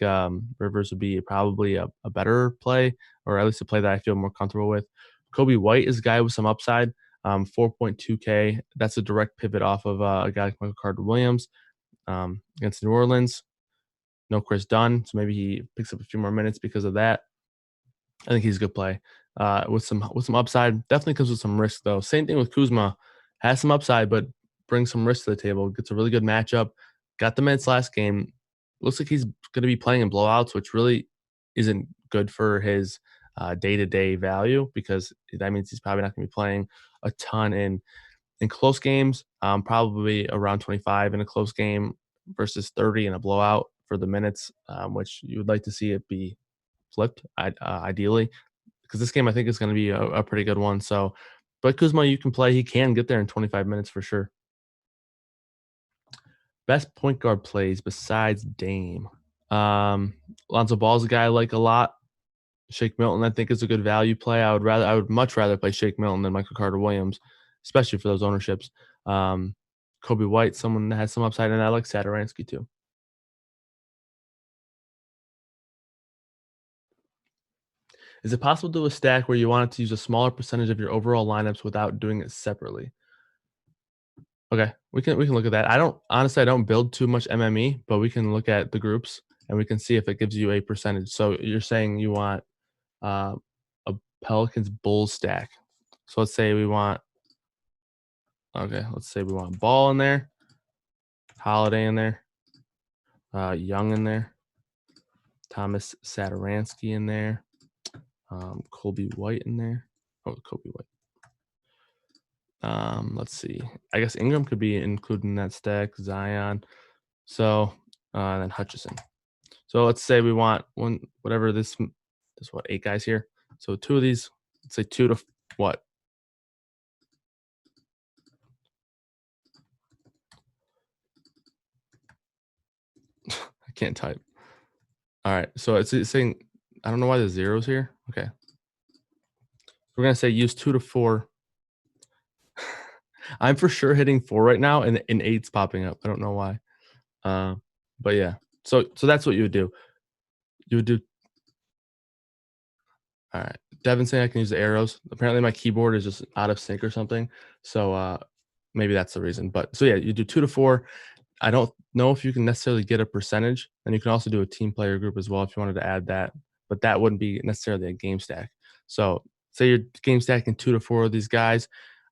Rivers would be probably a better play, or at least a play that I feel more comfortable with. Kobe White is a guy with some upside, 4.2K. That's a direct pivot off of a guy like Michael Carter Williams against New Orleans. No Chris Dunn, so maybe he picks up a few more minutes because of that. I think he's a good play with some upside. Definitely comes with some risk though. Same thing with Kuzma, has some upside, but brings some risk to the table. Gets a really good matchup. Got the minutes last game. Looks like he's going to be playing in blowouts, which really isn't good for his day-to-day value, because that means he's probably not going to be playing a ton in close games. Probably around 25 in a close game versus 30 in a blowout for the minutes, which you would like to see it be flipped, ideally, because this game I think is going to be a pretty good one. So, but Kuzma, you can play. He can get there in 25 minutes for sure. Best point guard plays besides Dame. Lonzo Ball's a guy I like a lot. Shake Milton, I think, is a good value play. I would much rather play Shake Milton than Michael Carter Williams, especially for those ownerships. Kobe White, someone that has some upside, and I like Satoransky too. Is it possible to do a stack where you wanted to use a smaller percentage of your overall lineups without doing it separately? Okay, we can look at that. I don't build too much MME, but we can look at the groups and we can see if it gives you a percentage. So you're saying you want uh, a Pelicans Bulls stack. So let's say we want Ball in there, Holiday in there, Young in there, Thomas Satoransky in there, Colby White in there. Oh, Kobe White. Let's see. I guess Ingram could be included in that stack. Zion. So, and then Hutchison. So let's say we want whatever this what, 8 guys here. So 2 of these, let's say 2 to what? I can't type. All right. So it's saying, I don't know why the zeros here. Okay. We're going to say use 2 to 4. I'm for sure hitting 4 right now, and 8's popping up. I don't know why. But yeah. So that's what you would do. You would do. All right. Devin saying I can use the arrows. Apparently my keyboard is just out of sync or something. So maybe that's the reason. But so yeah, you do 2 to 4. I don't know if you can necessarily get a percentage, and you can also do a team player group as well if you wanted to add that, but that wouldn't be necessarily a game stack. So say you're game stacking 2 to 4 of these guys.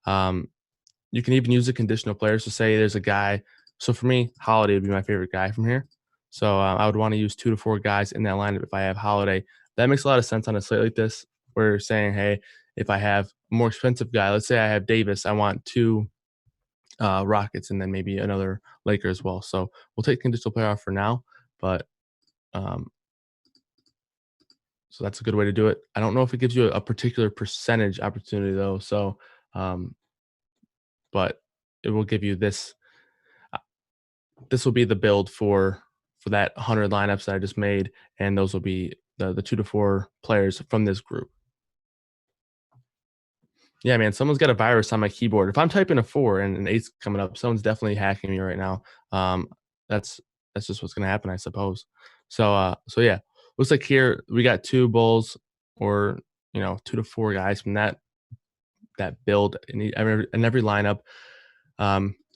You can even use the conditional players to say there's a guy. So for me, Holiday would be my favorite guy from here. So I would want to use 2 to 4 guys in that lineup if I have Holiday. That makes a lot of sense on a slate like this, where you're saying, hey, if I have a more expensive guy, let's say I have Davis, I want 2 Rockets, and then maybe another Laker as well. So we'll take conditional playoff for now, but um, so that's a good way to do it. I don't know if it gives you a particular percentage opportunity though. So, um, but it will give you this. uh, This will be the build for that 100 lineups that I just made, and those will be the 2 to 4 players from this group. Yeah, man, someone's got a virus on my keyboard. If I'm typing a 4 and an 8's coming up, someone's definitely hacking me right now. Um, that's that's just what's gonna happen, I suppose. So yeah, looks like here we got 2 bulls or 2 to 4 guys from that build in every lineup.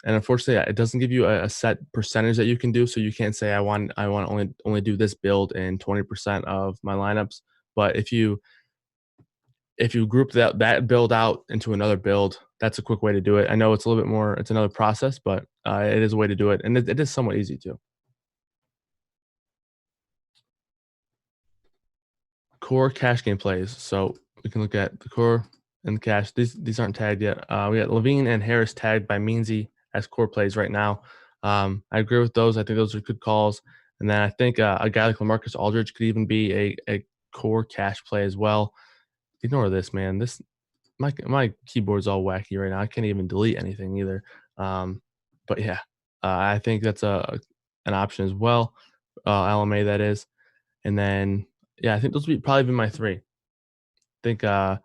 And unfortunately, it doesn't give you a set percentage that you can do. So you can't say I want to only do this build in 20% of my lineups. But if you group that build out into another build, that's a quick way to do it. I know it's a little bit more, it's another process, but it is a way to do it, and it is somewhat easy too. Core cash game plays. So we can look at the core and the cash. These aren't tagged yet. We got Levine and Harris tagged by Meansy as core plays right now. I agree with those. I think those are good calls. And then I think a guy like LaMarcus Aldridge could even be a core cash play as well. Ignore this, man. My keyboard's all wacky right now. I can't even delete anything either. Um, but yeah, I think that's an option as well. LMA that is, and then yeah, I think those would probably be my three. Think I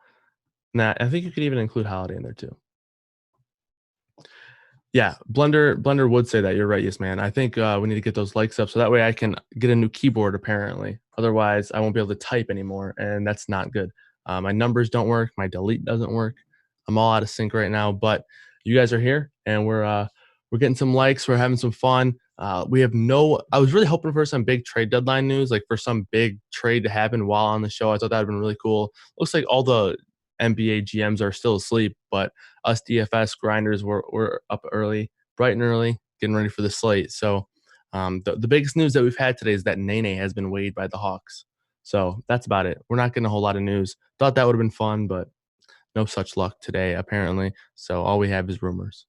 think you could even include Holiday in there too. Yeah, Blender would say that. You're right, yes, man. I think we need to get those likes up so that way I can get a new keyboard. Apparently, otherwise I won't be able to type anymore, and that's not good. My numbers don't work. My delete doesn't work. I'm all out of sync right now. But you guys are here, and we're getting some likes. We're having some fun. We have no. I was really hoping for some big trade deadline news, like for some big trade to happen while on the show. I thought that would have been really cool. Looks like all the NBA GMs are still asleep, but us DFS grinders were up early, bright and early, getting ready for the slate. So the biggest news that we've had today is that Nene has been waived by the Hawks. So that's about it. We're not getting a whole lot of news. Thought that would have been fun, but no such luck today, apparently. So all we have is rumors.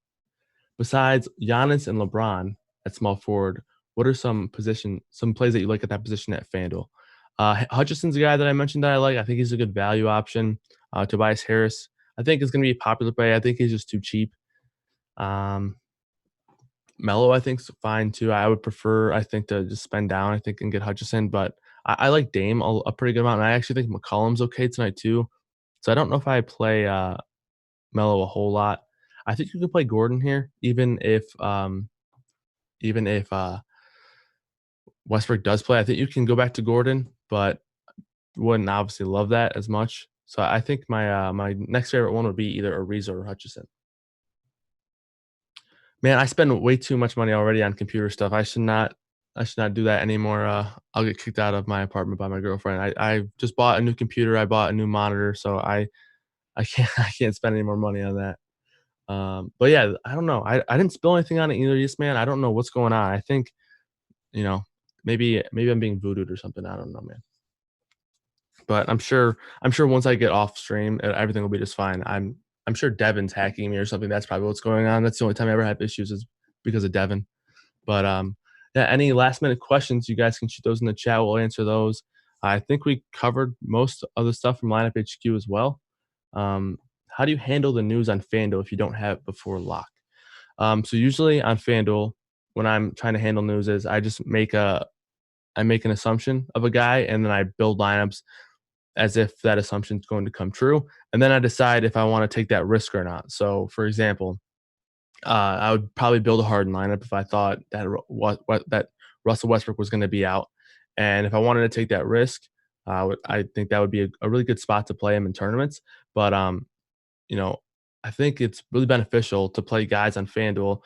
Besides Giannis and LeBron at small forward, what are some plays that you like at that position at FanDuel? Hutchison's a guy that I mentioned that I like. I think he's a good value option. Tobias Harris, I think is going to be a popular play. I think he's just too cheap. Um, Melo, I think, is fine too. I would prefer, I think, to just spend down, I think, and get Hutchison. But I like Dame a pretty good amount. And I actually think McCollum's okay tonight too. So I don't know if I play Melo a whole lot. I think you can play Gordon here, even if Westbrook does play. I think you can go back to Gordon, but wouldn't obviously love that as much. So I think my next favorite one would be either Ariza or Hutchison. Man, I spend way too much money already on computer stuff. I should not do that anymore. I'll get kicked out of my apartment by my girlfriend. I just bought a new computer. I bought a new monitor, so I can't I can't spend any more money on that. But yeah, I don't know. I didn't spill anything on it either. Yes, man. I don't know what's going on. I think you know maybe I'm being voodooed or something. I don't know, man. But I'm sure once I get off stream, everything will be just fine. I'm sure Devin's hacking me or something. That's probably what's going on. That's the only time I ever have issues is because of Devin. But yeah, any last minute questions, you guys can shoot those in the chat. We'll answer those. I think we covered most of the stuff from Lineup HQ as well. How do you handle the news on FanDuel if you don't have it before lock? So usually on FanDuel, when I'm trying to handle news, is I make an assumption of a guy and then I build lineups as if that assumption is going to come true, and then I decide if I want to take that risk or not. So, for example, I would probably build a Harden lineup if I thought that that Russell Westbrook was going to be out, and if I wanted to take that risk, I think that would be a really good spot to play him in tournaments. But you know, I think it's really beneficial to play guys on FanDuel.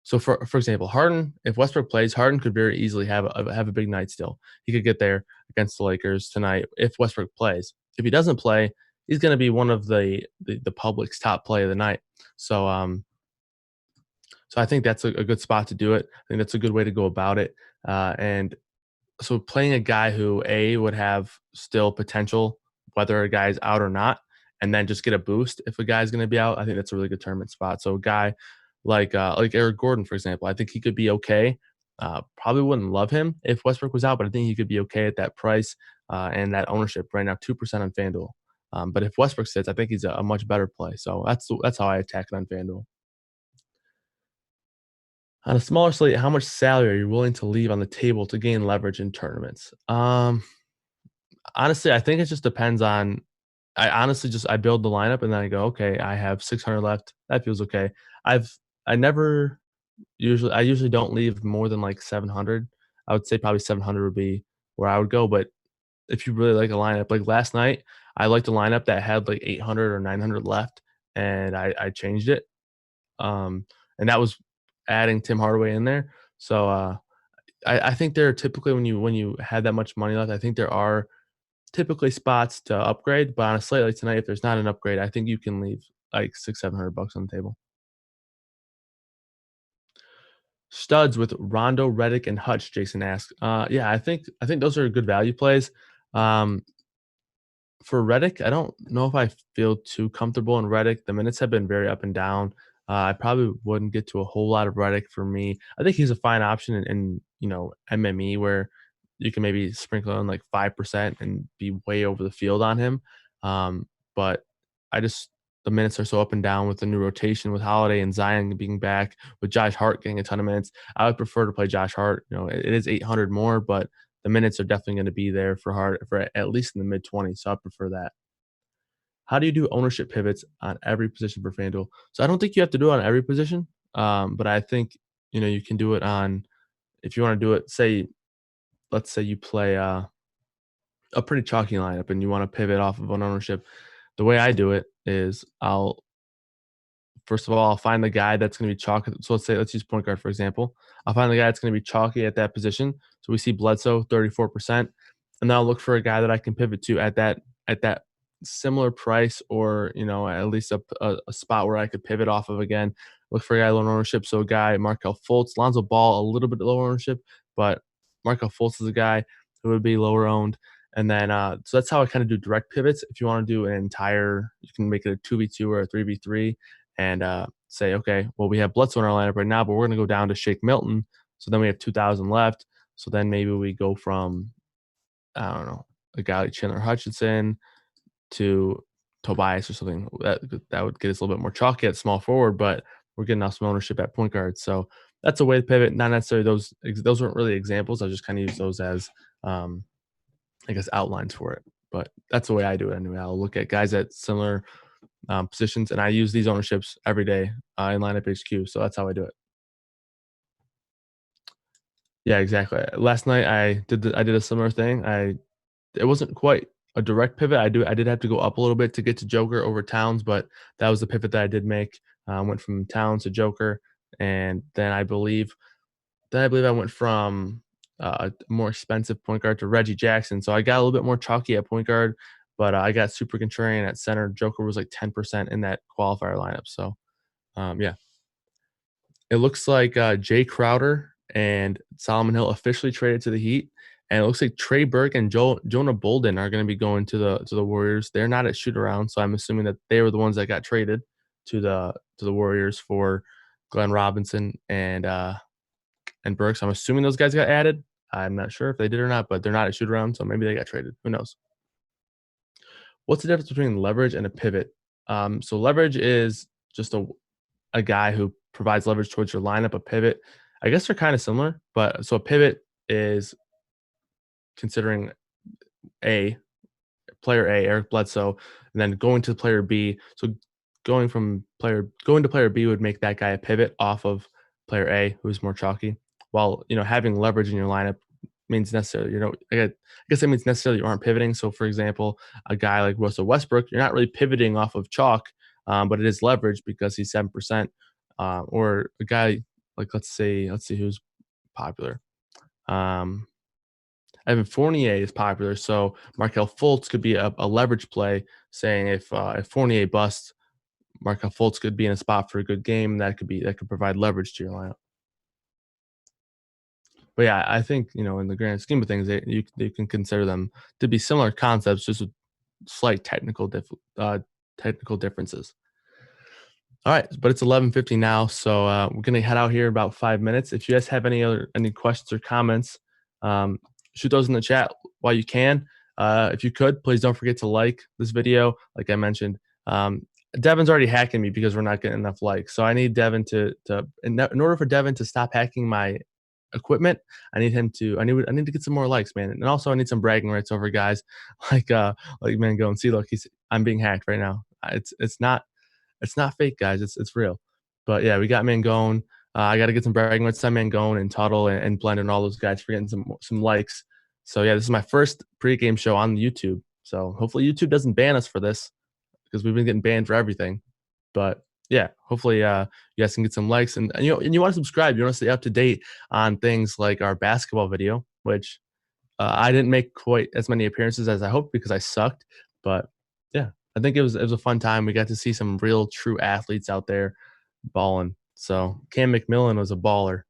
So for example, Harden, if Westbrook plays, Harden could very easily have a big night still. He could get there against the Lakers tonight if Westbrook plays. If he doesn't play, he's going to be one of the public's top play of the night. So so I think that's a good spot to do it. I think that's a good way to go about it. And so playing a guy who would have still potential, whether a guy's out or not, and then just get a boost if a guy's going to be out. I think that's a really good tournament spot. So a guy like Eric Gordon, for example. I think he could be okay. Probably wouldn't love him if Westbrook was out, but I think he could be okay at that price and that ownership right now, 2% on FanDuel. But if Westbrook sits, I think he's a much better play. So that's how I attack it on FanDuel. On a smaller slate, how much salary are you willing to leave on the table to gain leverage in tournaments? Honestly, I think it just depends on. I honestly just I build the lineup and then I go, okay, I have 600 left. That feels okay. I've I never I usually don't leave more than like 700. I would say probably 700 would be where I would go. But if you really like a lineup, like last night, I liked a lineup that had like 800 or 900 left, and I changed it. And that was adding Tim Hardaway in there. So I think there are typically when you had that much money left, I think there are typically spots to upgrade. But on a slate like tonight, if there's not an upgrade, I think you can leave like 600-700 bucks on the table. Studs with Rondo, Reddick, and Hutch. Jason asks. Yeah, I think those are good value plays. Um, for Reddick, I don't know if I feel too comfortable in Reddick. The minutes have been very up and down. I probably wouldn't get to a whole lot of Reddick for me. I think he's a fine option in MME where you can maybe sprinkle in like 5% and be way over the field on him. But I just the minutes are so up and down with the new rotation with Holiday and Zion being back, with Josh Hart getting a ton of minutes. I would prefer to play Josh Hart. It is 800 more, but the minutes are definitely going to be there for Hart for at least in the mid 20s. So I prefer that. How do you do ownership pivots on every position for FanDuel? So I don't think you have to do it on every position, but I think you can do it on if you want to do it. Let's say you play a pretty chalky lineup and you want to pivot off of an ownership. The way I do it is I'll first of all, I'll find the guy that's going to be chalky. So let's use point guard for example. I'll find the guy that's going to be chalky at that position. So we see Bledsoe 34%, and then I'll look for a guy that I can pivot to at that similar price, or at least a spot where I could pivot off of again. Look for a guy low ownership. So a guy Markel Fultz, Lonzo Ball a little bit lower ownership, but Markel Fultz is a guy who would be lower owned. And then, so that's how I kind of do direct pivots. If you want to do an entire, you can make it a 2v2 or a 3v3 and say, okay, well, we have Bledsoe in our lineup right now, but we're going to go down to Shake Milton. So then we have 2,000 left. So then maybe we go from, I don't know, a guy like Chandler Hutchinson to Tobias or something. That would get us a little bit more chalky at small forward, but we're getting off some ownership at point guard. So that's a way to pivot. Not necessarily those weren't really examples. I just kind of use those as, I guess, outlines for it. But that's the way I do it anyway. I'll look at guys at similar positions, and I use these ownerships every day in lineup HQ. So that's how I do it. Yeah, exactly. Last night I did a similar thing. It wasn't quite a direct pivot. I did have to go up a little bit to get to Joker over Towns, but that was the pivot that I did make. Went from Towns to Joker, and then I believe I went from a more expensive point guard to Reggie Jackson. So I got a little bit more chalky at point guard, but I got super contrarian at center. Joker was like 10% in that qualifier lineup. So yeah, it looks like Jay Crowder and Solomon Hill officially traded to the Heat, and it looks like Trey Burke and Jonah Bolden are going to be going to the Warriors. They're not at shoot around, so I'm assuming that they were the ones that got traded to the Warriors for Glenn Robinson and Burks. I'm assuming those guys got added. I'm not sure if they did or not, but they're not at shoot around, so maybe they got traded. Who knows? What's the difference between leverage and a pivot? So leverage is just a guy who provides leverage towards your lineup. A pivot, I guess they're kind of similar, but so a pivot is considering a player A, Eric Bledsoe, and then going to player B. So going to player B would make that guy a pivot off of player A, who's more chalky. While having leverage in your lineup means necessarily I guess that means necessarily you aren't pivoting. So for example, a guy like Russell Westbrook, you're not really pivoting off of chalk, but it is leverage because he's 7%. Or a guy like let's see who's popular. Um, Evan Fournier is popular, so Markel Fultz could be a leverage play, saying if Fournier busts, Markel Fultz could be in a spot for a good game. That could provide leverage to your lineup. But yeah, I think in the grand scheme of things, you can consider them to be similar concepts, just with slight technical differences. All right, but it's 11:50 now, so we're gonna head out here in about 5 minutes. If you guys have any questions or comments, um, shoot those in the chat while you can. If you could, please don't forget to like this video. Like I mentioned, um, Devin's already hacking me because we're not getting enough likes. So I need Devin in order for Devin to stop hacking my equipment, I need to get some more likes, man. And also I need some bragging rights over guys like Mangone. See, look, I'm being hacked right now. It's not fake, guys. It's real. But yeah, we got Mangone. I got to get some bragging rights on Mangone and Tuttle and Blend and all those guys for getting some likes. So yeah, this is my first pregame show on YouTube. So hopefully YouTube doesn't ban us for this because we've been getting banned for everything. But yeah, hopefully you guys can get some likes and you want to subscribe. You want to stay up to date on things like our basketball video, which I didn't make quite as many appearances as I hoped because I sucked. But yeah, I think it was a fun time. We got to see some real true athletes out there balling. So Cam McMillan was a baller.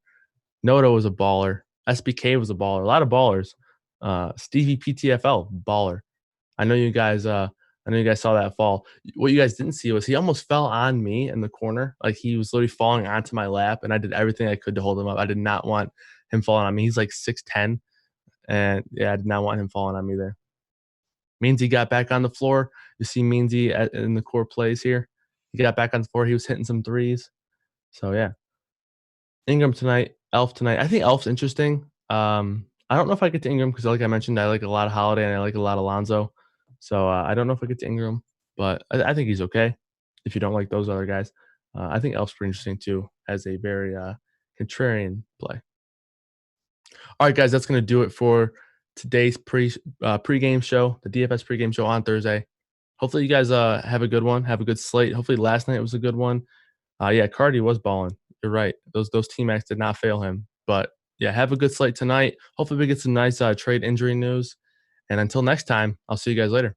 Noto was a baller. SBK was a baller. A lot of ballers. Stevie PTFL baller. I know you guys. I know you guys saw that fall. What you guys didn't see was he almost fell on me in the corner. Like he was literally falling onto my lap, and I did everything I could to hold him up. I did not want him falling on me. He's like 6'10", and yeah, I did not want him falling on me there. Meansy got back on the floor. You see Meansy in the core plays here. He got back on the floor. He was hitting some threes. So yeah, Ingram tonight, Elf tonight. I think Elf's interesting. I don't know if I get to Ingram because, like I mentioned, I like a lot of Holiday and I like a lot of Lonzo. So I don't know if I get to Ingram, but I think he's okay. If you don't like those other guys, I think Elf's pretty interesting too, as a very contrarian play. All right, guys, that's going to do it for today's pregame show, the DFS pregame show on Thursday. Hopefully, you guys have a good one, have a good slate. Hopefully, last night was a good one. Yeah, Cardi was balling. You're right; those T-Macs did not fail him. But yeah, have a good slate tonight. Hopefully, we get some nice trade injury news. And until next time, I'll see you guys later.